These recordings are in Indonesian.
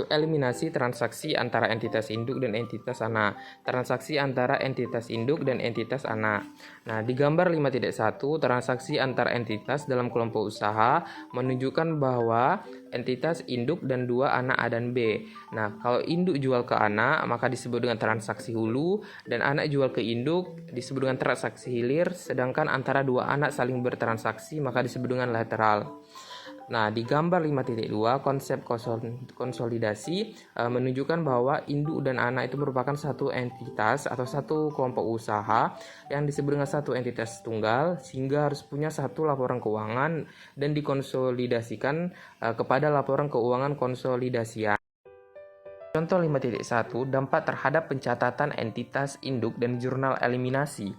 eliminasi transaksi antara entitas induk dan entitas anak. Transaksi antara entitas induk dan entitas anak. Nah, di gambar 5.1, transaksi antar entitas dalam kelompok usaha menunjukkan bahwa entitas induk dan dua anak A dan B. Nah, kalau induk jual ke anak, maka disebut dengan transaksi hulu, dan anak jual ke induk disebut dengan transaksi hilir, sedangkan antara dua anak saling bertransaksi maka disebut dengan lateral. Nah, di gambar 5.2, konsep konsolidasi menunjukkan bahwa induk dan anak itu merupakan satu entitas atau satu kelompok usaha yang disebut dengan satu entitas tunggal, sehingga harus punya satu laporan keuangan dan dikonsolidasikan kepada laporan keuangan konsolidasian. Contoh 5.1, dampak terhadap pencatatan entitas induk dan jurnal eliminasi.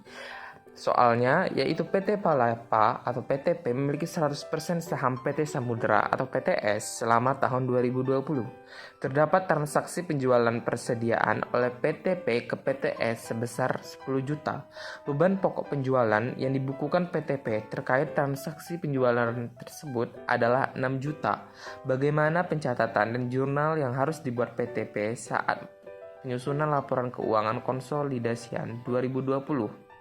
Soalnya yaitu PT Palapa atau PTP memiliki 100% saham PT Samudra atau PTS selama tahun 2020. Terdapat transaksi penjualan persediaan oleh PTP ke PTS sebesar 10 juta. Beban pokok penjualan yang dibukukan PTP terkait transaksi penjualan tersebut adalah 6 juta. Bagaimana pencatatan dan jurnal yang harus dibuat PTP saat penyusunan laporan keuangan konsolidasian 2020?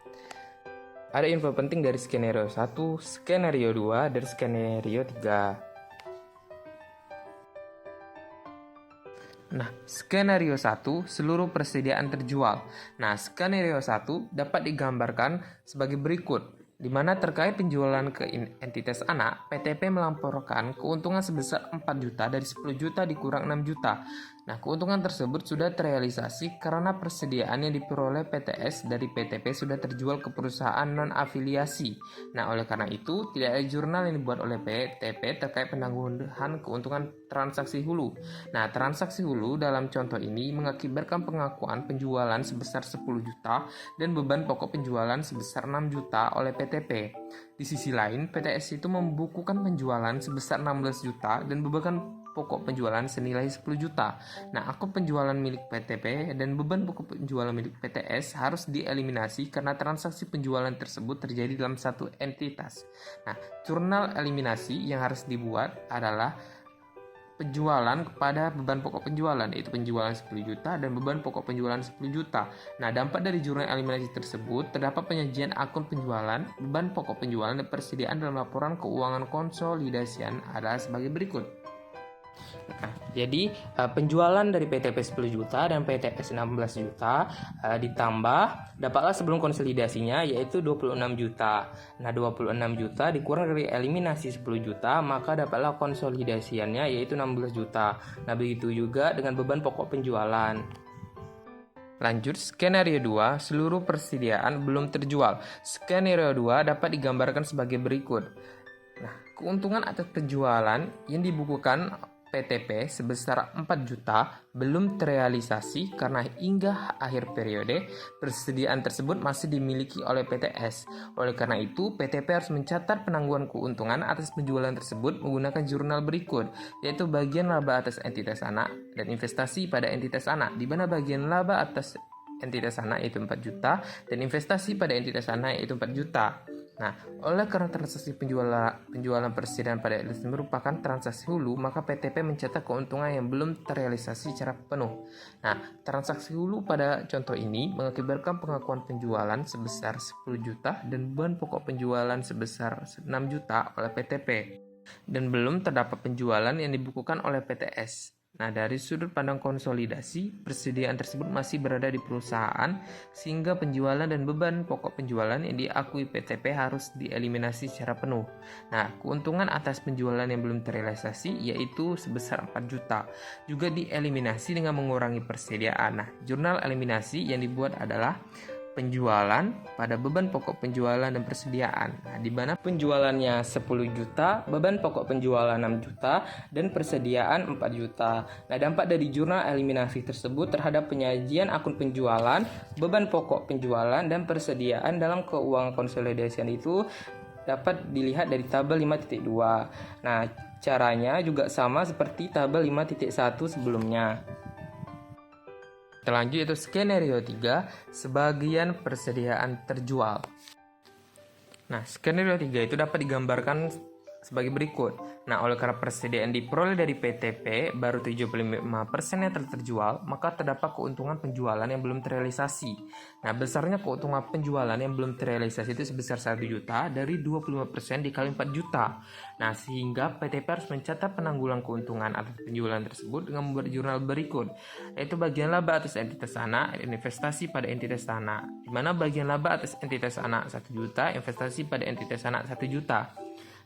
Ada info penting dari skenario 1, skenario 2, dan skenario 3. Nah, skenario 1, seluruh persediaan terjual. Nah, skenario 1 dapat digambarkan sebagai berikut, di mana terkait penjualan ke entitas anak, PTP melaporkan keuntungan sebesar 4 juta dari 10 juta dikurang 6 juta. Nah, keuntungan tersebut sudah terrealisasi karena persediaan yang diperoleh PTS dari PTP sudah terjual ke perusahaan non-afiliasi. Nah, oleh karena itu, tidak ada jurnal yang dibuat oleh PTP terkait penangguhan keuntungan transaksi hulu. Nah, transaksi hulu dalam contoh ini mengakibatkan pengakuan penjualan sebesar 10 juta dan beban pokok penjualan sebesar 6 juta oleh PTP. Di sisi lain, PTS itu membukukan penjualan sebesar 16 juta dan beban pokok penjualan senilai 10 juta. Nah, akun penjualan milik PTP dan beban pokok penjualan milik PTS harus dieliminasi karena transaksi penjualan tersebut terjadi dalam satu entitas. Nah, jurnal eliminasi yang harus dibuat adalah penjualan kepada beban pokok penjualan, yaitu penjualan 10 juta dan beban pokok penjualan 10 juta. Nah, dampak dari jurnal eliminasi tersebut terdapat penyajian akun penjualan, beban pokok penjualan, dan persediaan dalam laporan keuangan konsolidasian adalah sebagai berikut. Nah, jadi penjualan dari PTP 10 juta dan PTS 16 juta ditambah dapatlah sebelum konsolidasinya yaitu 26 juta. Nah, 26 juta dikurang dari eliminasi 10 juta maka dapatlah konsolidasiannya yaitu 16 juta. Nah, begitu juga dengan beban pokok penjualan. Lanjut, skenario 2, seluruh persediaan belum terjual. Skenario 2 dapat digambarkan sebagai berikut. Nah, keuntungan atas penjualan yang dibukukan PTP sebesar 4 juta belum terrealisasi karena hingga akhir periode persediaan tersebut masih dimiliki oleh PTS. Oleh karena itu, PTP harus mencatat penangguhan keuntungan atas penjualan tersebut menggunakan jurnal berikut, yaitu bagian laba atas entitas anak dan investasi pada entitas anak, di mana bagian laba atas entitas anak yaitu 4 juta dan investasi pada entitas anak yaitu 4 juta. Nah, oleh karena transaksi penjualan persediaan pada LS merupakan transaksi hulu, maka PTP mencatat keuntungan yang belum terrealisasi secara penuh. Nah, transaksi hulu pada contoh ini mengakibatkan pengakuan penjualan sebesar 10 juta dan beban pokok penjualan sebesar 6 juta oleh PTP. Dan belum terdapat penjualan yang dibukukan oleh PTS. Nah, dari sudut pandang konsolidasi, persediaan tersebut masih berada di perusahaan sehingga penjualan dan beban pokok penjualan yang diakui PTP harus dieliminasi secara penuh. Nah, keuntungan atas penjualan yang belum terrealisasi yaitu sebesar 4 juta juga dieliminasi dengan mengurangi persediaan. Nah, jurnal eliminasi yang dibuat adalah penjualan pada beban pokok penjualan dan persediaan. Nah, di mana penjualannya 10 juta, beban pokok penjualan 6 juta, dan persediaan 4 juta. Nah, dampak dari jurnal eliminasi tersebut terhadap penyajian akun penjualan, beban pokok penjualan, dan persediaan dalam keuangan konsolidasian itu dapat dilihat dari tabel 5.2. Nah, caranya juga sama seperti tabel 5.1 sebelumnya. Terlanjut yaitu skenario 3, sebagian persediaan terjual. Nah, skenario 3 itu dapat digambarkan sebagai berikut. Nah, oleh karena persediaan diperoleh dari PTP baru 75% yang telah terjual, maka terdapat keuntungan penjualan yang belum terrealisasi. Nah, besarnya keuntungan penjualan yang belum terrealisasi itu sebesar 1 juta dari 25% dikali 4 juta. Nah, sehingga PTP harus mencatat penanggulan keuntungan atas penjualan tersebut dengan membuat jurnal berikut, yaitu bagian laba atas entitas anak, investasi pada entitas anak, di mana bagian laba atas entitas anak 1 juta, investasi pada entitas anak 1 juta.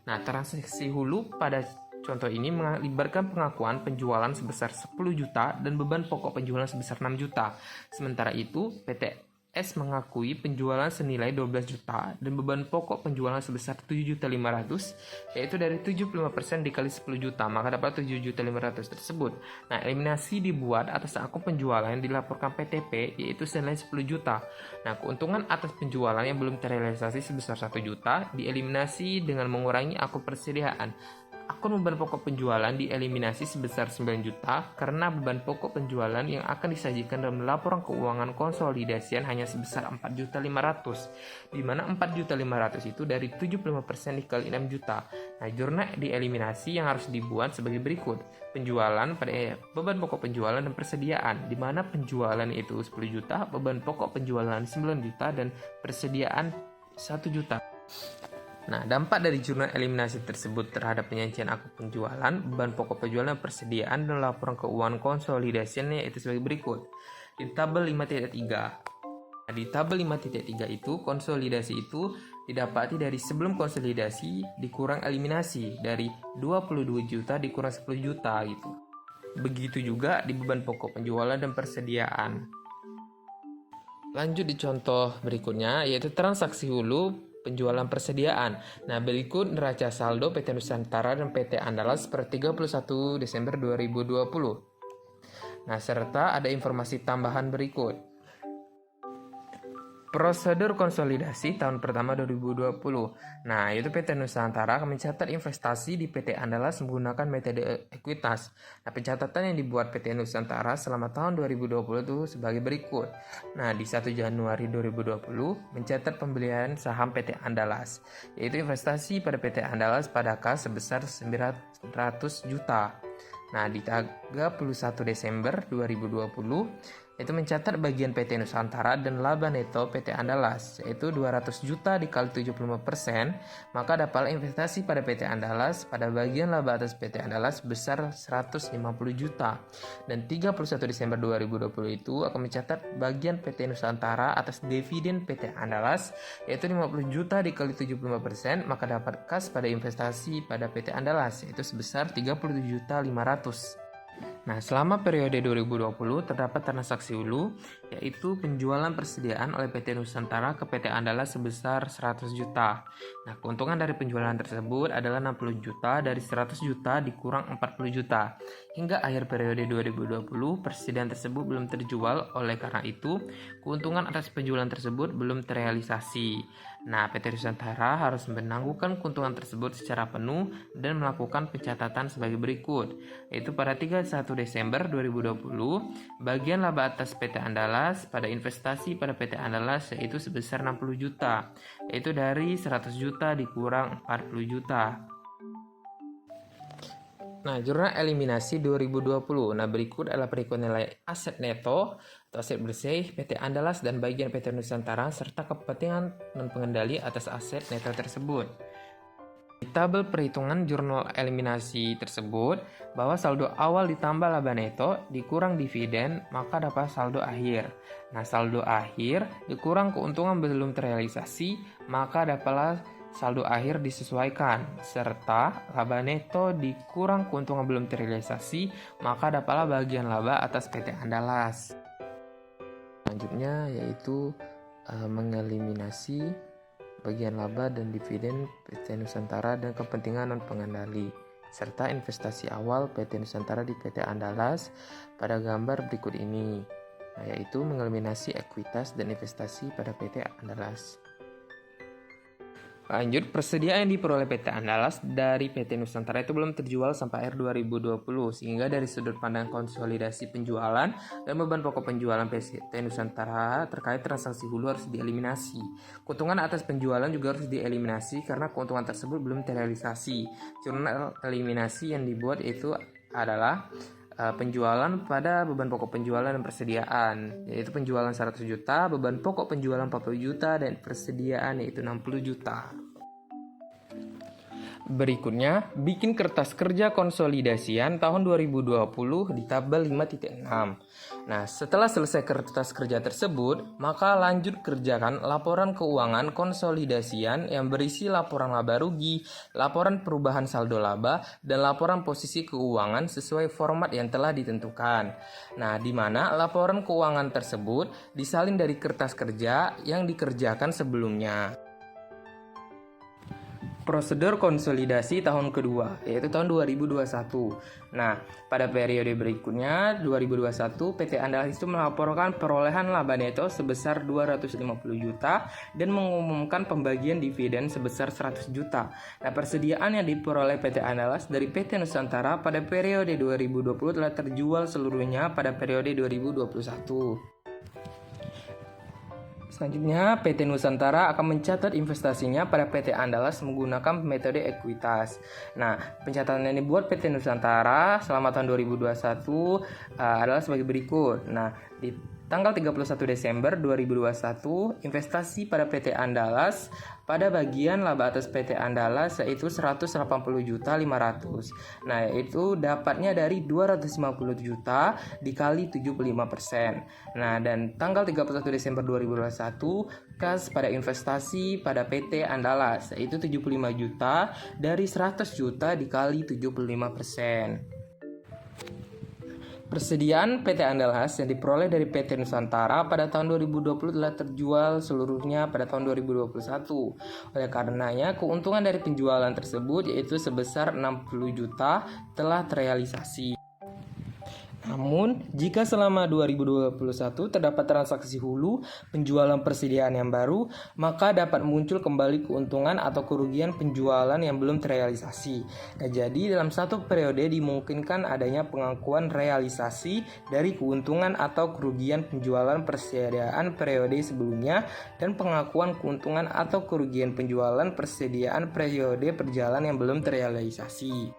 Nah, transaksi hulu pada contoh ini melibatkan pengakuan penjualan sebesar 10 juta dan beban pokok penjualan sebesar 6 juta. Sementara itu, PTS mengakui penjualan senilai 12 juta dan beban pokok penjualan sebesar 7.500.000, yaitu dari 75% dikali 10 juta, maka dapat 7.500.000 tersebut. Nah, eliminasi dibuat atas akun penjualan yang dilaporkan PTP, yaitu senilai 10 juta. Nah, keuntungan atas penjualan yang belum terrealisasi sebesar 1 juta dieliminasi dengan mengurangi akun persediaan. Akun beban pokok penjualan dieliminasi sebesar 9 juta karena beban pokok penjualan yang akan disajikan dalam laporan keuangan konsolidasian hanya sebesar 4.500.000, di mana 4.500.000 itu dari 75% dikali 6 juta. Nah, jurnal dieliminasi yang harus dibuat sebagai berikut. Penjualan pada beban pokok penjualan dan persediaan, di mana penjualan itu 10 juta, beban pokok penjualan 9 juta, dan persediaan 1 juta. Nah, dampak dari jurnal eliminasi tersebut terhadap penyajian akun penjualan, beban pokok penjualan, persediaan, dan laporan keuangan konsolidasinya yaitu sebagai berikut. Di tabel 5.3. Nah, di tabel 5.3 itu, konsolidasi itu didapati dari sebelum konsolidasi dikurang eliminasi, dari 22 juta dikurang 10 juta gitu. Begitu juga di beban pokok penjualan dan persediaan. Lanjut di contoh berikutnya, yaitu transaksi hulu penjualan persediaan. Nah, berikut neraca saldo PT Nusantara dan PT Andalas per 31 Desember 2020. Nah, serta ada informasi tambahan berikut. Prosedur konsolidasi tahun pertama 2020. Nah, yaitu PT Nusantara akan mencatat investasi di PT Andalas menggunakan metode ekuitas. Nah, pencatatan yang dibuat PT Nusantara selama tahun 2020 itu sebagai berikut. Nah, di 1 Januari 2020 mencatat pembelian saham PT Andalas, yaitu investasi pada PT Andalas pada kas sebesar 900 juta. Nah, di 31 Desember 2020 itu mencatat bagian PT Nusantara dan laba neto PT Andalas, yaitu 200 juta dikali 75%, maka dapatlah investasi pada PT Andalas pada bagian laba atas PT Andalas besar 150 juta. Dan 31 Desember 2020 itu akan mencatat bagian PT Nusantara atas dividen PT Andalas, yaitu 50 juta dikali 75%, maka dapat kas pada investasi pada PT Andalas, yaitu sebesar 37.500.000. Nah, selama periode 2020 terdapat transaksi hulu, yaitu penjualan persediaan oleh PT Nusantara ke PT Andalas sebesar 100 juta. Nah, keuntungan dari penjualan tersebut adalah 60 juta dari 100 juta dikurang 40 juta. Hingga akhir periode 2020, persediaan tersebut belum terjual, oleh karena itu, keuntungan atas penjualan tersebut belum terrealisasi. Nah, PT Nusantara harus menangguhkan keuntungan tersebut secara penuh dan melakukan pencatatan sebagai berikut, yaitu pada 31 Desember 2020, bagian laba atas PT Andalas pada investasi pada PT Andalas yaitu sebesar 60 juta, yaitu dari 100 juta dikurang 40 juta. Nah, jurnal eliminasi 2020. Nah, berikut adalah berikut nilai aset neto atau aset bersih PT Andalas dan bagian PT Nusantara serta kepentingan non pengendali atas aset neto tersebut. Di tabel perhitungan jurnal eliminasi tersebut, bahwa saldo awal ditambah laba neto dikurang dividen, maka dapat saldo akhir. Nah, saldo akhir dikurang keuntungan belum terrealisasi, maka dapatlah saldo akhir disesuaikan, serta laba neto dikurang keuntungan belum terrealisasi, maka dapatlah bagian laba atas PT Andalas. Selanjutnya yaitu mengeliminasi bagian laba dan dividen PT Nusantara dan kepentingan non pengendali, serta investasi awal PT Nusantara di PT Andalas pada gambar berikut ini, yaitu mengeliminasi ekuitas dan investasi pada PT Andalas. Lanjut, persediaan yang diperoleh PT Andalas dari PT Nusantara itu belum terjual sampai akhir 2020, sehingga dari sudut pandang konsolidasi penjualan dan beban pokok penjualan PT Nusantara terkait transaksi hulu harus dieliminasi. Keuntungan atas penjualan juga harus dieliminasi karena keuntungan tersebut belum terrealisasi. Jurnal eliminasi yang dibuat itu adalah penjualan pada beban pokok penjualan dan persediaan, yaitu penjualan 100 juta, beban pokok penjualan 40 juta, dan persediaan yaitu 60 juta. Berikutnya, bikin kertas kerja konsolidasian tahun 2020 di tabel 5.6. Nah, setelah selesai kertas kerja tersebut, maka lanjut kerjakan laporan keuangan konsolidasian yang berisi laporan laba rugi, laporan perubahan saldo laba, dan laporan posisi keuangan sesuai format yang telah ditentukan. Nah, di mana laporan keuangan tersebut disalin dari kertas kerja yang dikerjakan sebelumnya. Prosedur konsolidasi tahun kedua, yaitu tahun 2021. Nah, pada periode berikutnya, 2021, PT Andalas itu melaporkan perolehan laba neto sebesar 250 juta dan mengumumkan pembagian dividen sebesar 100 juta. Nah, persediaan yang diperoleh PT Andalas dari PT Nusantara pada periode 2020 telah terjual seluruhnya pada periode 2021. Selanjutnya, PT Nusantara akan mencatat investasinya pada PT Andalas menggunakan metode ekuitas. Nah, pencatatan yang dibuat PT Nusantara selama tahun 2021 adalah sebagai berikut. Nah, di tanggal 31 Desember 2021, investasi pada PT Andalas pada bagian laba atas PT Andalas yaitu 180.500. Nah, itu dapatnya dari 250 juta dikali 75%. Nah, dan tanggal 31 Desember 2021, kas pada investasi pada PT Andalas yaitu 75 juta dari 100 juta dikali 75%. Persediaan PT Andalas yang diperoleh dari PT Nusantara pada tahun 2020 telah terjual seluruhnya pada tahun 2021. Oleh karenanya, keuntungan dari penjualan tersebut yaitu sebesar 60 juta telah terrealisasi. Namun, jika selama 2021 terdapat transaksi hulu penjualan persediaan yang baru, maka dapat muncul kembali keuntungan atau kerugian penjualan yang belum terrealisasi. Nah, jadi dalam satu periode dimungkinkan adanya pengakuan realisasi dari keuntungan atau kerugian penjualan persediaan periode sebelumnya dan pengakuan keuntungan atau kerugian penjualan persediaan periode perjalanan yang belum terrealisasi.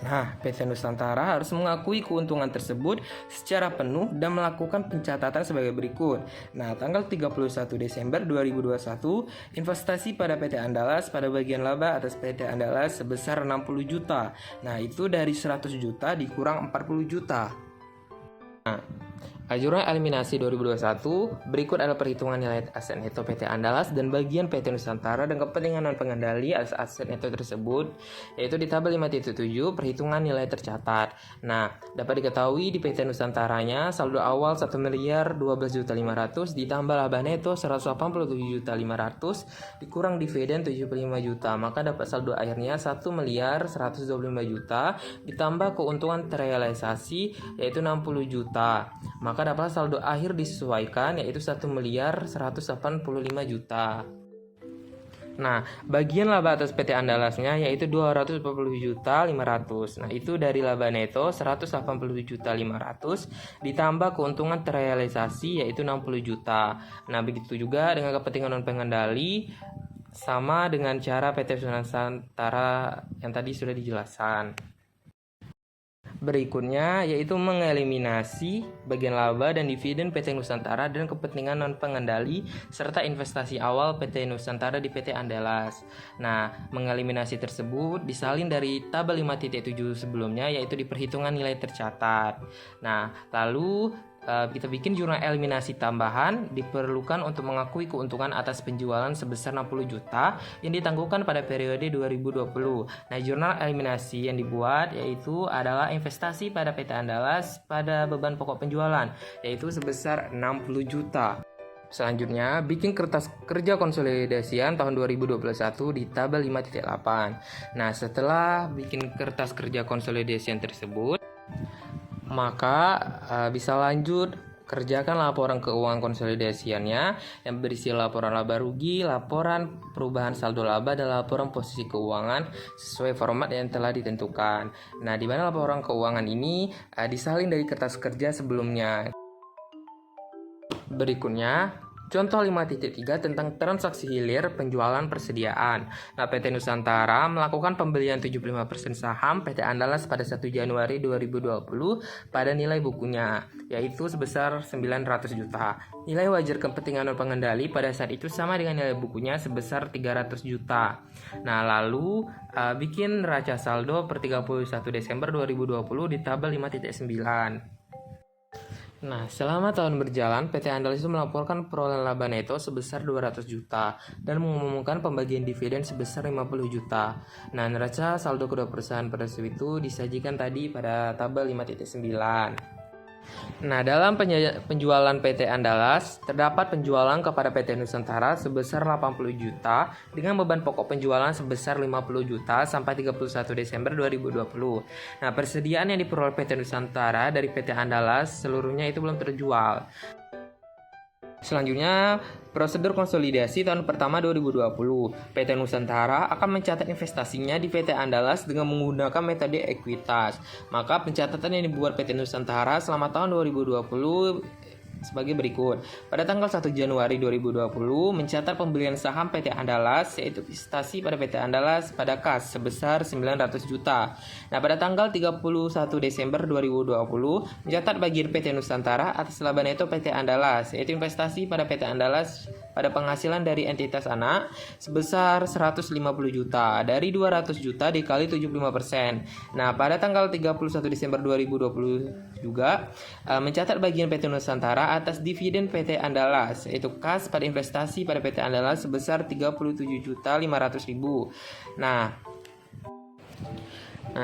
Nah, PT Nusantara harus mengakui keuntungan tersebut secara penuh dan melakukan pencatatan sebagai berikut. Nah, tanggal 31 Desember 2021, investasi pada PT Andalas pada bagian laba atas PT Andalas sebesar 60 juta. Nah, itu dari 100 juta dikurang 40 juta. Nah, Jurnal eliminasi 2021, berikut adalah perhitungan nilai aset neto PT Andalas dan bagian PT Nusantara dan kepentingan non-pengendali atas aset neto tersebut, yaitu di tabel 5.7 perhitungan nilai tercatat. Nah, dapat diketahui di PT Nusantaranya saldo awal 1.012.500.000 ditambah laba neto 187.500.000 dikurang dividen 75 juta, maka dapat saldo akhirnya 1.125.000.000 ditambah keuntungan terrealisasi yaitu 60 juta. Maka dapat saldo akhir disesuaikan yaitu 1.185.000.000. Nah, bagian laba atas PT Andalasnya yaitu 240.500.000. Nah, itu dari laba neto 180.500.000 ditambah keuntungan terrealisasi yaitu 60 juta. Nah, begitu juga dengan kepentingan non pengendali sama dengan cara PT Nusantara yang tadi sudah dijelaskan. Berikutnya yaitu mengeliminasi bagian laba dan dividen PT Nusantara dan kepentingan non pengendali serta investasi awal PT Nusantara di PT Andalas. Nah, mengeliminasi tersebut disalin dari tabel 5.7 sebelumnya yaitu di perhitungan nilai tercatat. Nah, lalu kita bikin jurnal eliminasi tambahan diperlukan untuk mengakui keuntungan atas penjualan sebesar 60 juta yang ditangguhkan pada periode 2020. Nah, jurnal eliminasi yang dibuat yaitu adalah investasi pada PT Andalas pada beban pokok penjualan yaitu sebesar 60 juta. Selanjutnya, bikin kertas kerja konsolidasian tahun 2021 di tabel 5.8. Nah, setelah bikin kertas kerja konsolidasian tersebut, maka bisa lanjut Kerjakan laporan keuangan konsolidasiannya yang berisi laporan laba rugi, laporan perubahan saldo laba, dan laporan posisi keuangan sesuai format yang telah ditentukan. Nah, di mana laporan keuangan ini disalin dari kertas kerja sebelumnya. Berikutnya, contoh 5.3 tentang transaksi hilir penjualan persediaan. Nah, PT Nusantara melakukan pembelian 75% saham PT Andalas pada 1 Januari 2020 pada nilai bukunya, yaitu sebesar 900 juta. Nilai wajar kepentingan pengendali pada saat itu sama dengan nilai bukunya sebesar 300 juta. Nah, lalu bikin neraca saldo per 31 Desember 2020 di tabel 5.9. Nah, selama tahun berjalan, PT Andalas itu melaporkan perolehan laba neto sebesar 200 juta dan mengumumkan pembagian dividen sebesar 50 juta. Nah, neraca saldo kedua perusahaan pada saat itu disajikan tadi pada tabel 5.9. Nah, dalam penjualan PT Andalas, terdapat penjualan kepada PT Nusantara sebesar 80 juta dengan beban pokok penjualan sebesar 50 juta sampai 31 Desember 2020. Nah, persediaan yang diperoleh PT Nusantara dari PT Andalas seluruhnya itu belum terjual. Selanjutnya, prosedur konsolidasi tahun pertama 2020. PT Nusantara akan mencatat investasinya di PT Andalas dengan menggunakan metode ekuitas. Maka pencatatan yang dibuat PT Nusantara selama tahun 2020 sebagai berikut. Pada tanggal 1 Januari 2020 mencatat pembelian saham PT Andalas, yaitu investasi pada PT Andalas pada kas sebesar 900 juta. Nah, pada tanggal 31 Desember 2020 mencatat bagian PT Nusantara atas laba neto PT Andalas, yaitu investasi pada PT Andalas pada penghasilan dari entitas anak sebesar 150 juta dari 200 juta dikali 75%. Nah, pada tanggal 31 Desember 2020 juga mencatat bagian PT Nusantara atas dividen PT Andalas, yaitu kas pada investasi pada PT Andalas sebesar 37.500.000. Nah,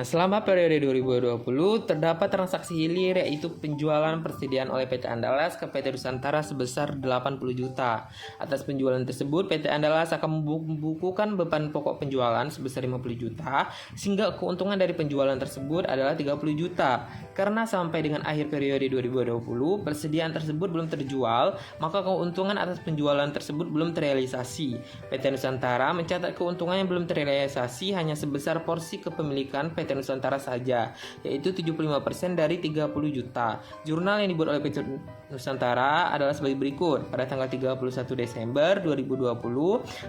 selama periode 2020 terdapat transaksi hilir, yaitu penjualan persediaan oleh PT Andalas ke PT Nusantara sebesar 80 juta. Atas penjualan tersebut, PT Andalas akan membukukan beban pokok penjualan sebesar 50 juta, sehingga keuntungan dari penjualan tersebut adalah 30 juta. Karena sampai dengan akhir periode 2020, persediaan tersebut belum terjual, maka keuntungan atas penjualan tersebut belum terrealisasi. PT Nusantara mencatat keuntungan yang belum terrealisasi hanya sebesar porsi kepemilikan PT Nusantara saja, yaitu 75% dari 30 juta. Jurnal yang dibuat oleh PT Nusantara adalah sebagai berikut. Pada tanggal 31 Desember 2020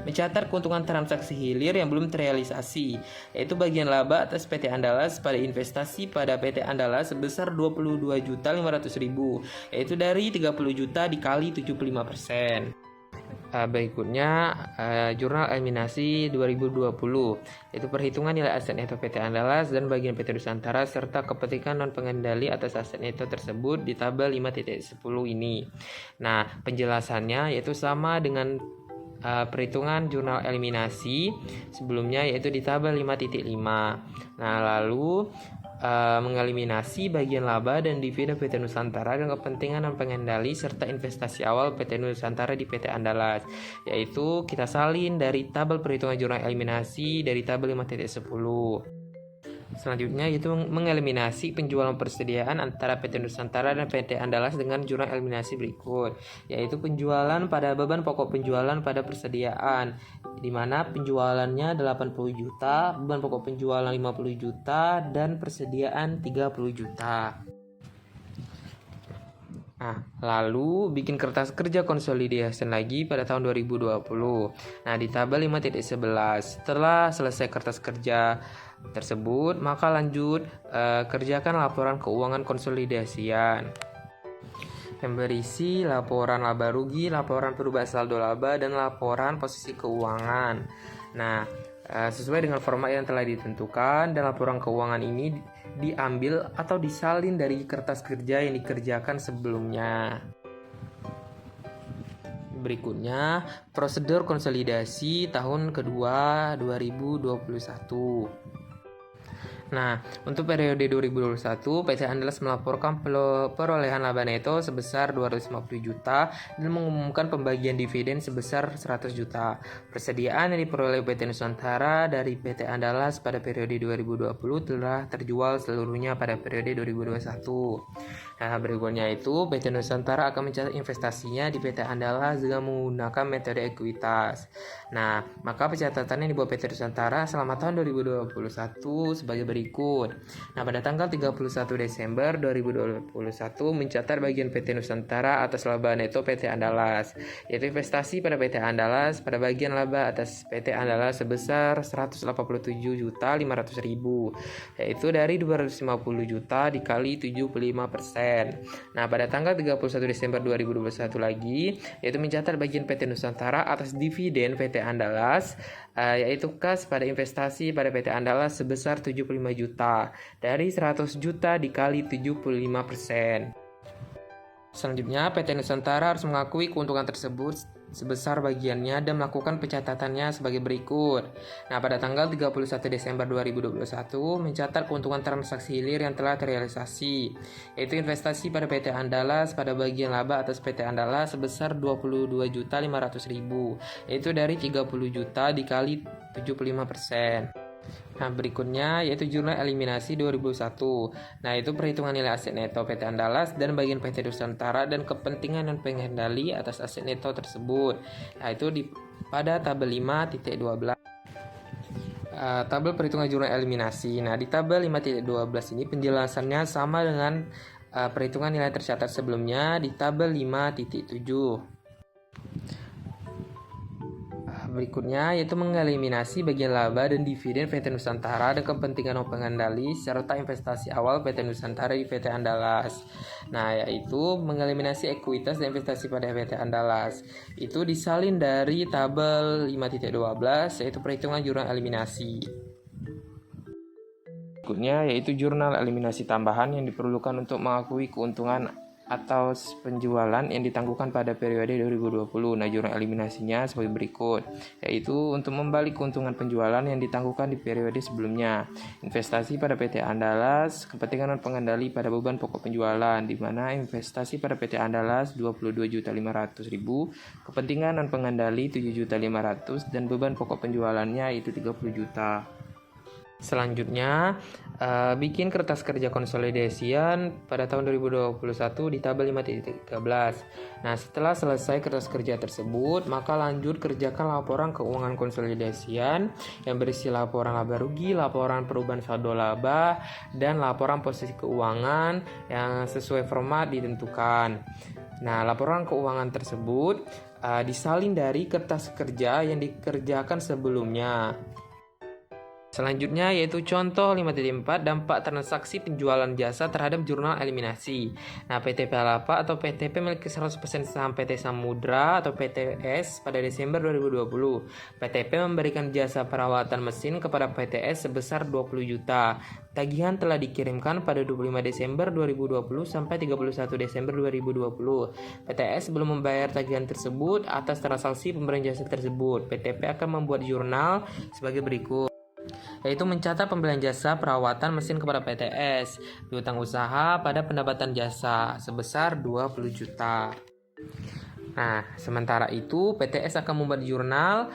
mencatat keuntungan transaksi hilir yang belum terrealisasi, yaitu bagian laba atas PT Andalas pada investasi pada PT Andalas sebesar 22.500.000, yaitu dari 30 juta dikali 75%. Berikutnya jurnal eliminasi 2020, yaitu perhitungan nilai aset neto PT Andalas dan bagian PT Nusantara serta kepentingan non pengendali atas aset neto tersebut di tabel 5.10 ini. Nah, penjelasannya yaitu sama dengan perhitungan jurnal eliminasi sebelumnya, yaitu di tabel 5.5. Nah, lalu mengeliminasi bagian laba dan dividen PT Nusantara dan kepentingan dan pengendali serta investasi awal PT Nusantara di PT Andalas, yaitu kita salin dari tabel perhitungan jurnal eliminasi dari tabel 5.10. Selanjutnya yaitu mengeliminasi penjualan persediaan antara PT Nusantara dan PT Andalas dengan jurnal eliminasi berikut, yaitu penjualan pada beban pokok penjualan pada persediaan, di mana penjualannya 80 juta, beban pokok penjualan 50 juta, dan persediaan 30 juta. Nah, lalu bikin kertas kerja konsolidasi lagi pada tahun 2020. Nah, di tabel 5.11, setelah selesai kertas kerja tersebut, maka lanjut kerjakan laporan keuangan konsolidasian yang berisi laporan laba rugi, laporan perubahan saldo laba, dan laporan posisi keuangan. Nah, sesuai dengan format yang telah ditentukan, dan laporan keuangan ini diambil atau disalin dari kertas kerja yang dikerjakan sebelumnya. Berikutnya, prosedur konsolidasi tahun kedua 2021. Nah, untuk periode 2021, PT Andalas melaporkan perolehan laba neto sebesar 250 juta dan mengumumkan pembagian dividen sebesar 100 juta. Persediaan yang diperoleh PT Nusantara dari PT Andalas pada periode 2020 telah terjual seluruhnya pada periode 2021. Nah, berikutnya itu PT Nusantara akan mencatat investasinya di PT Andalas dengan menggunakan metode ekuitas. Nah, maka pencatatannya di bawah PT Nusantara selama tahun 2021 sebagai berikut. Nah, pada tanggal 31 Desember 2021 mencatat bagian PT Nusantara atas laba neto PT Andalas, yaitu investasi pada PT Andalas pada bagian laba atas PT Andalas sebesar 187.500.000, yaitu dari 250 juta dikali 75%. Nah, pada tanggal 31 Desember 2021 lagi, yaitu mencatat bagian PT Nusantara atas dividen PT Andalas, yaitu kas pada investasi pada PT Andalas sebesar 75 juta, dari 100 juta dikali 75%. Selanjutnya, PT Nusantara harus mengakui keuntungan tersebut sebesar bagiannya dan melakukan pencatatannya sebagai berikut. Nah, pada tanggal 31 Desember 2021 mencatat keuntungan transaksi hilir yang telah terrealisasi, yaitu investasi pada PT Andalas pada bagian laba atas PT Andalas sebesar 22.500.000, yaitu dari 30 juta dikali 75%. Nah, berikutnya yaitu jurnal eliminasi 2001. Nah, itu perhitungan nilai aset neto PT Andalas dan bagian PT Nusantara dan kepentingan dan pengendali atas aset neto tersebut. Nah, itu pada tabel 5.12. Tabel perhitungan jurnal eliminasi. Nah, di tabel 5.12 ini penjelasannya sama dengan perhitungan nilai tercatat sebelumnya di tabel 5.7. Berikutnya yaitu mengeliminasi bagian laba dan dividen PT Nusantara dan kepentingan pengendali serta investasi awal PT Nusantara di PT Andalas. Nah, yaitu mengeliminasi ekuitas dan investasi pada PT Andalas. Itu disalin dari tabel 5.12 yaitu perhitungan jurnal eliminasi. Berikutnya yaitu jurnal eliminasi tambahan yang diperlukan untuk mengakui keuntungan atau penjualan yang ditangguhkan pada periode 2020. Nah, jurnal eliminasinya sebagai berikut, yaitu untuk membalik keuntungan penjualan yang ditangguhkan di periode sebelumnya. Investasi pada PT Andalas, kepentingan pengendali pada beban pokok penjualan, di mana investasi pada PT Andalas 22.500.000, kepentingan non pengendali 7.500.000 dan beban pokok penjualannya itu 30 juta. Selanjutnya, bikin kertas kerja konsolidasian pada tahun 2021 di tabel 5.13. Nah, setelah selesai kertas kerja tersebut, maka lanjut kerjakan laporan keuangan konsolidasian yang berisi laporan laba rugi, laporan perubahan saldo laba, dan laporan posisi keuangan yang sesuai format ditentukan. Nah, laporan keuangan tersebut disalin dari kertas kerja yang dikerjakan sebelumnya. Selanjutnya yaitu contoh 5.4 dampak transaksi penjualan jasa terhadap jurnal eliminasi. Nah, PT Palapa atau PTP memiliki 100% saham PT Samudra atau PTS pada Desember 2020. PTP memberikan jasa perawatan mesin kepada PTS sebesar 20 juta. Tagihan telah dikirimkan pada 25 Desember 2020 sampai 31 Desember 2020. PTS belum membayar tagihan tersebut atas transaksi pemberian jasa tersebut. PTP akan membuat jurnal sebagai berikut, yaitu mencatat pembelian jasa perawatan mesin kepada PTS, piutang usaha pada pendapatan jasa sebesar 20 juta. Nah, sementara itu PTS akan membuat jurnal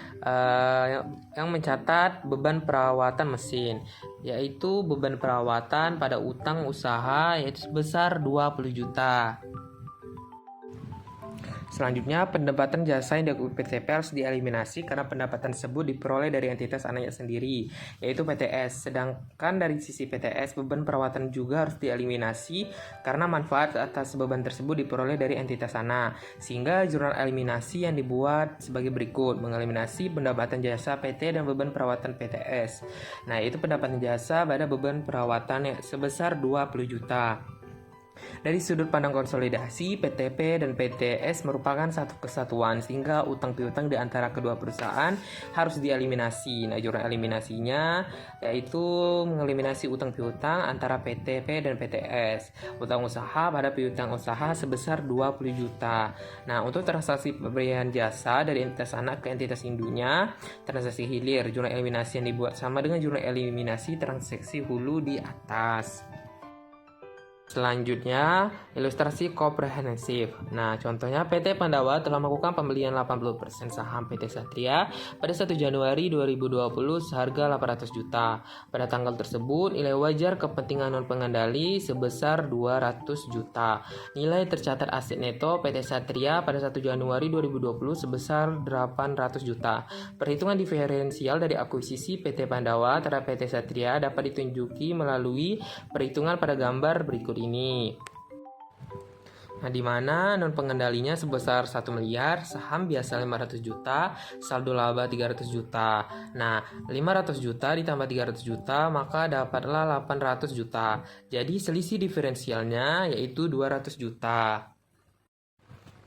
yang mencatat beban perawatan mesin, yaitu beban perawatan pada utang usaha yaitu sebesar 20 juta. Selanjutnya, pendapatan jasa yang diakui PTP harus dieliminasi karena pendapatan tersebut diperoleh dari entitas anaknya sendiri, yaitu PTS. Sedangkan dari sisi PTS, beban perawatan juga harus dieliminasi karena manfaat atas beban tersebut diperoleh dari entitas anak. Sehingga jurnal eliminasi yang dibuat sebagai berikut, mengeliminasi pendapatan jasa PT dan beban perawatan PTS. Nah, itu pendapatan jasa pada beban perawatan yang sebesar 20 juta. Dari sudut pandang konsolidasi, PTP dan PTS merupakan satu kesatuan sehingga utang piutang di antara kedua perusahaan harus dieliminasi. Nah, jurnal eliminasinya yaitu mengeliminasi utang piutang antara PTP dan PTS. Utang usaha pada piutang usaha sebesar 20 juta. Nah, untuk transaksi pemberian jasa dari entitas anak ke entitas induknya, transaksi hilir, jurnal eliminasi yang dibuat sama dengan jurnal eliminasi transaksi hulu di atas. Selanjutnya, ilustrasi komprehensif. Nah, contohnya PT Pandawa telah melakukan pembelian 80% saham PT Satria pada 1 Januari 2020 seharga 800 juta. Pada tanggal tersebut, nilai wajar kepentingan non-pengendali sebesar 200 juta. Nilai tercatat aset neto PT Satria pada 1 Januari 2020 sebesar 800 juta. Perhitungan diferensial dari akuisisi PT Pandawa terhadap PT Satria dapat ditunjuki melalui perhitungan pada gambar berikut ini. Nah, di mana non pengendalinya sebesar 1 miliar, saham biasa 500 juta, saldo laba 300 juta. Nah, 500 juta ditambah 300 juta, maka dapatlah 800 juta. Jadi selisih diferensialnya yaitu 200 juta.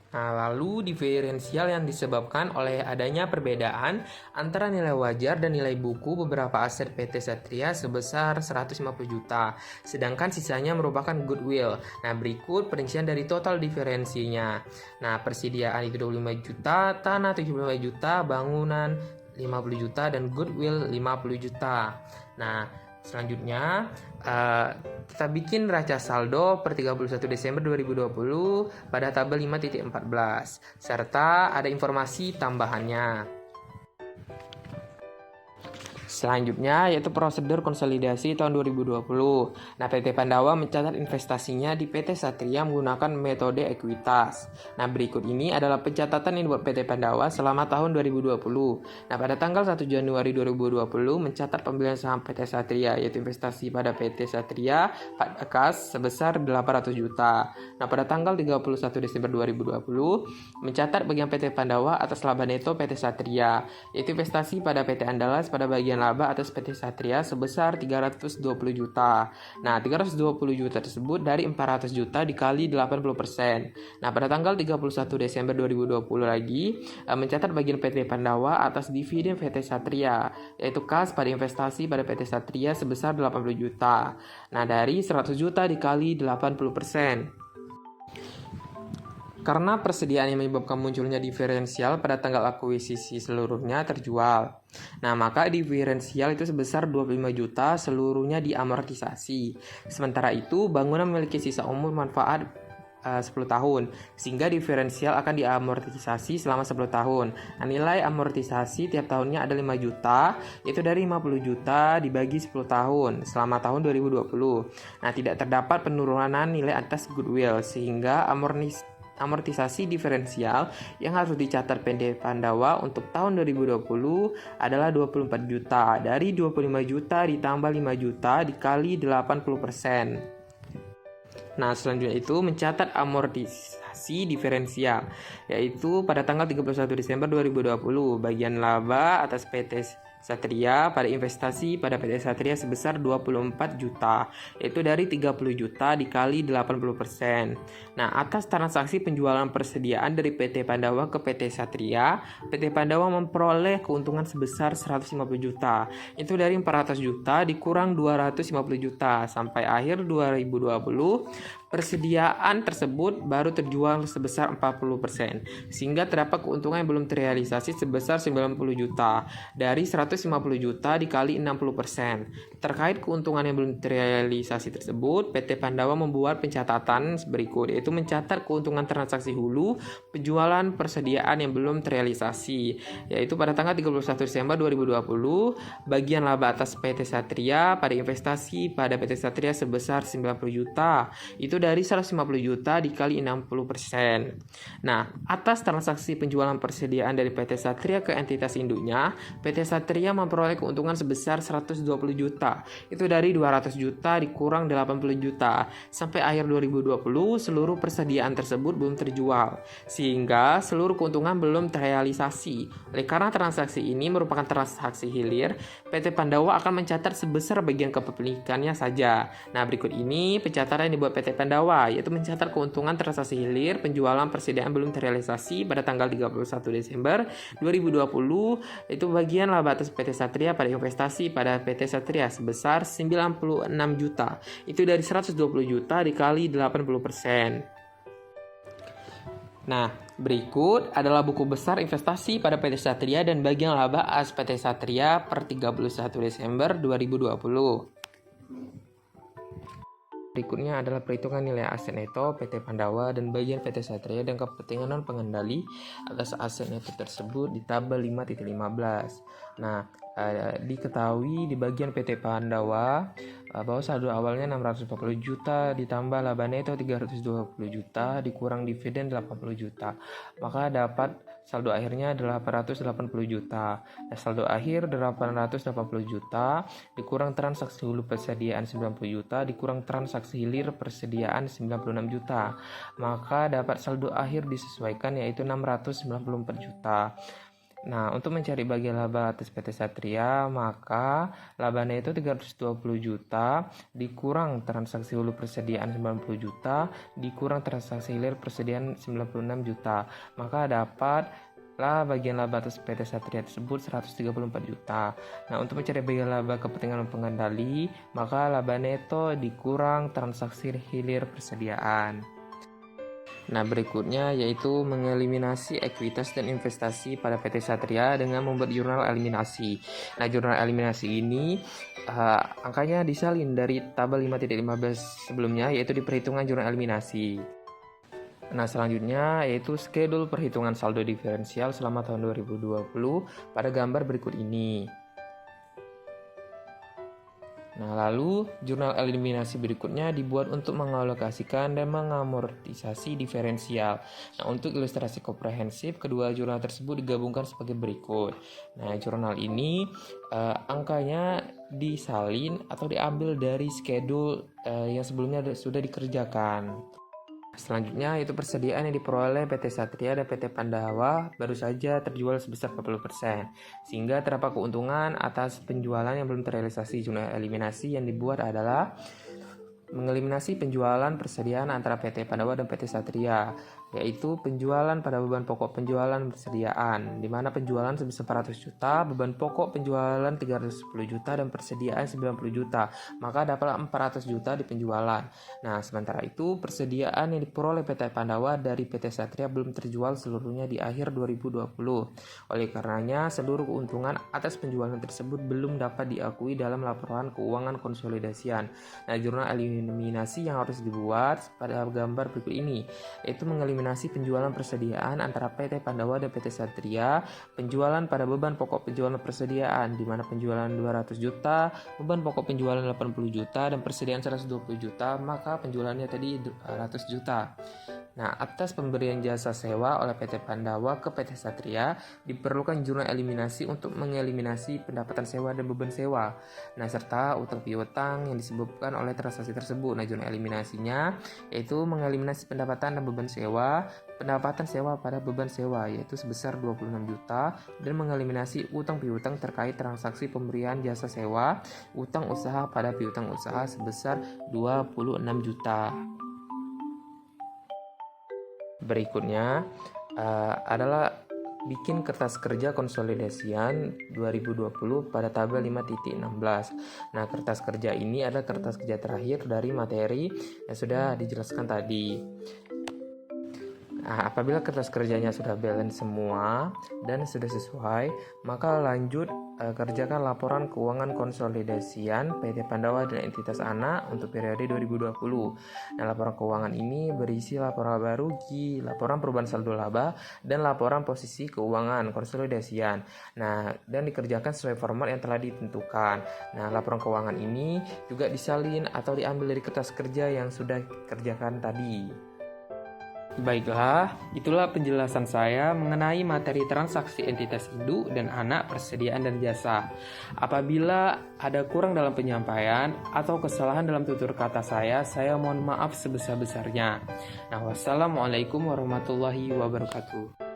Nah, lalu diferensial yang disebabkan oleh adanya perbedaan antara nilai wajar dan nilai buku beberapa aset PT Satria sebesar 150 juta, sedangkan sisanya merupakan goodwill. Nah, berikut perincian dari total diferensinya. Nah, persediaan itu 25 juta, tanah 75 juta, bangunan 50 juta, dan goodwill 50 juta. Nah, selanjutnya, kita bikin neraca saldo per 31 Desember 2020 pada tabel 5.14, serta ada informasi tambahannya. Selanjutnya yaitu prosedur konsolidasi tahun 2020. Nah, PT Pandawa mencatat investasinya di PT Satria menggunakan metode ekuitas. Nah, berikut ini adalah pencatatan yang dibuat PT Pandawa selama tahun 2020. Nah, pada tanggal 1 Januari 2020 mencatat pembelian saham PT Satria, yaitu investasi pada PT Satria pada kas sebesar 800 juta. Nah, pada tanggal 31 Desember 2020 mencatat bagian PT Pandawa atas laba neto PT Satria, yaitu investasi pada PT Andalas pada bagian laba atas PT Satria sebesar 320 juta. Nah, 320 juta tersebut dari 400 juta dikali 80%. Nah, pada tanggal 31 Desember 2020 lagi mencatat bagian PT Pandawa atas dividen PT Satria, yaitu kas pada investasi pada PT Satria sebesar 80 juta. Nah, dari 100 juta dikali 80%. Karena persediaan yang menyebabkan munculnya diferensial pada tanggal akuisisi seluruhnya terjual. Nah, maka diferensial itu sebesar 25 juta seluruhnya diamortisasi. Sementara itu, bangunan memiliki sisa umur manfaat 10 tahun, sehingga diferensial akan diamortisasi selama 10 tahun. Nah, nilai amortisasi tiap tahunnya ada 5 juta, yaitu dari 50 juta dibagi 10 tahun selama tahun 2020. Nah, tidak terdapat penurunan nilai atas goodwill, sehingga amortisasi diferensial yang harus dicatat PT Pandawa untuk tahun 2020 adalah 24 juta. Dari 25 juta ditambah 5 juta dikali 80%. Nah, selanjutnya itu mencatat amortisasi diferensial, yaitu pada tanggal 31 Desember 2020 bagian laba atas PT Satria pada investasi pada PT Satria sebesar 24 juta, yaitu dari 30 juta dikali 80%. Nah, atas transaksi penjualan persediaan dari PT Pandawa ke PT Satria, PT Pandawa memperoleh keuntungan sebesar 150 juta, itu dari 400 juta dikurang 250 juta. Sampai akhir 2020, persediaan tersebut baru terjual sebesar 40%, sehingga terdapat keuntungan yang belum terrealisasi sebesar 90 juta, dari 150 juta dikali 60%. Terkait keuntungan yang belum terrealisasi tersebut, PT Pandawa membuat pencatatan berikut, yaitu mencatat keuntungan transaksi hulu penjualan persediaan yang belum terrealisasi, yaitu pada tanggal 31 Desember 2020 bagian laba atas PT Satria pada investasi pada PT Satria sebesar 90 juta, itu dari 150 juta dikali 60%. Nah, atas transaksi penjualan persediaan dari PT Satria ke entitas induknya, PT Satria memperoleh keuntungan sebesar 120 juta, itu dari 200 juta dikurang 80 juta. Sampai akhir 2020, seluruh persediaan tersebut belum terjual, sehingga seluruh keuntungan belum terrealisasi. Oleh karena transaksi ini merupakan transaksi hilir, PT Pandawa akan mencatat sebesar bagian kepemilikannya saja. Nah, berikut ini pencatatan yang dibuat PT Pandawa, yaitu mencatat keuntungan transaksi hilir penjualan persediaan belum terrealisasi pada tanggal 31 Desember 2020, itu bagian laba atas PT Satria pada investasi pada PT Satria sebesar 96 juta, itu dari 120 juta dikali 80%. Nah, berikut adalah buku besar investasi pada PT Satria dan bagian laba atas PT Satria per 31 Desember 2020. Berikutnya adalah perhitungan nilai aset neto PT Pandawa dan bagian PT Satria dan kepentingan pengendali atas aset neto tersebut di tabel 5.15. Nah, diketahui di bagian PT Pandawa bahwa saldo awalnya 640 juta ditambah laba neto 320 juta dikurang dividen 80 juta. Maka dapat saldo akhirnya 880 juta. Nah, saldo akhir 880 juta dikurang transaksi hulu persediaan 90 juta dikurang transaksi hilir persediaan 96 juta. Maka dapat saldo akhir disesuaikan yaitu 694 juta. Nah, untuk mencari bagian laba atas PT Satria, maka labanya itu 320 juta, dikurang transaksi hulu persediaan 90 juta, dikurang transaksi hilir persediaan 96 juta. Maka dapatlah bagian laba atas PT Satria tersebut 134 juta. Nah, untuk mencari bagian laba kepentingan pengendali, maka laba neto dikurang transaksi hilir persediaan. Nah, berikutnya yaitu mengeliminasi ekuitas dan investasi pada PT Satria dengan membuat jurnal eliminasi. Nah, jurnal eliminasi ini angkanya disalin dari tabel 5.15 sebelumnya, yaitu di perhitungan jurnal eliminasi. Nah, selanjutnya yaitu skedul perhitungan saldo diferensial selama tahun 2020 pada gambar berikut ini. Nah, lalu jurnal eliminasi berikutnya dibuat untuk mengalokasikan dan mengamortisasi diferensial. Nah, untuk ilustrasi komprehensif, kedua jurnal tersebut digabungkan sebagai berikut. Nah, jurnal ini angkanya disalin atau diambil dari schedule yang sebelumnya sudah dikerjakan. Selanjutnya yaitu persediaan yang diperoleh PT Satria dan PT Pandawa baru saja terjual sebesar 40%, sehingga terdapat keuntungan atas penjualan yang belum terrealisasi. Jurnal eliminasi yang dibuat adalah mengeliminasi penjualan persediaan antara PT Pandawa dan PT Satria, yaitu penjualan pada beban pokok penjualan persediaan, di mana penjualan sebesar 400 juta, beban pokok penjualan 310 juta, dan persediaan 90 juta, maka dapatlah 400 juta di penjualan. Nah, sementara itu persediaan yang diperoleh PT Pandawa dari PT Satria belum terjual seluruhnya di akhir 2020. Oleh karenanya, seluruh keuntungan atas penjualan tersebut belum dapat diakui dalam laporan keuangan konsolidasian. Nah, jurnal eliminasi yang harus dibuat pada gambar berikut ini, yaitu mengeliminasi penjualan persediaan antara PT Pandawa dan PT Satria, penjualan pada beban pokok penjualan persediaan di mana penjualan 200 juta, beban pokok penjualan 80 juta, dan persediaan 120 juta, maka penjualannya tadi 200 juta. Nah, atas pemberian jasa sewa oleh PT Pandawa ke PT Satria, diperlukan jurnal eliminasi untuk mengeliminasi pendapatan sewa dan beban sewa. Nah, serta utang piutang yang disebabkan oleh transaksi tersebut. Nah, jurnal eliminasinya yaitu mengeliminasi pendapatan dan beban sewa, pendapatan sewa pada beban sewa yaitu sebesar 26 juta, dan mengeliminasi utang piutang terkait transaksi pemberian jasa sewa, utang usaha pada piutang usaha sebesar 26 juta. Berikutnya adalah bikin kertas kerja konsolidasian 2020 pada tabel 5.16. Nah, kertas kerja ini adalah kertas kerja terakhir dari materi yang sudah dijelaskan tadi. Nah, apabila kertas kerjanya sudah balance semua dan sudah sesuai, maka lanjut kerjakan laporan keuangan konsolidasian PT Pandawa dan entitas anak untuk periode 2020. Nah, laporan keuangan ini berisi laporan laba rugi, laporan perubahan saldo laba, dan laporan posisi keuangan konsolidasian. Nah, dan dikerjakan sesuai format yang telah ditentukan. Nah, laporan keuangan ini juga disalin atau diambil dari kertas kerja yang sudah dikerjakan tadi. Baiklah, itulah penjelasan saya mengenai materi transaksi entitas induk dan anak persediaan dan jasa. Apabila ada kurang dalam penyampaian atau kesalahan dalam tutur kata saya mohon maaf sebesar-besarnya. Nah, wassalamualaikum warahmatullahi wabarakatuh.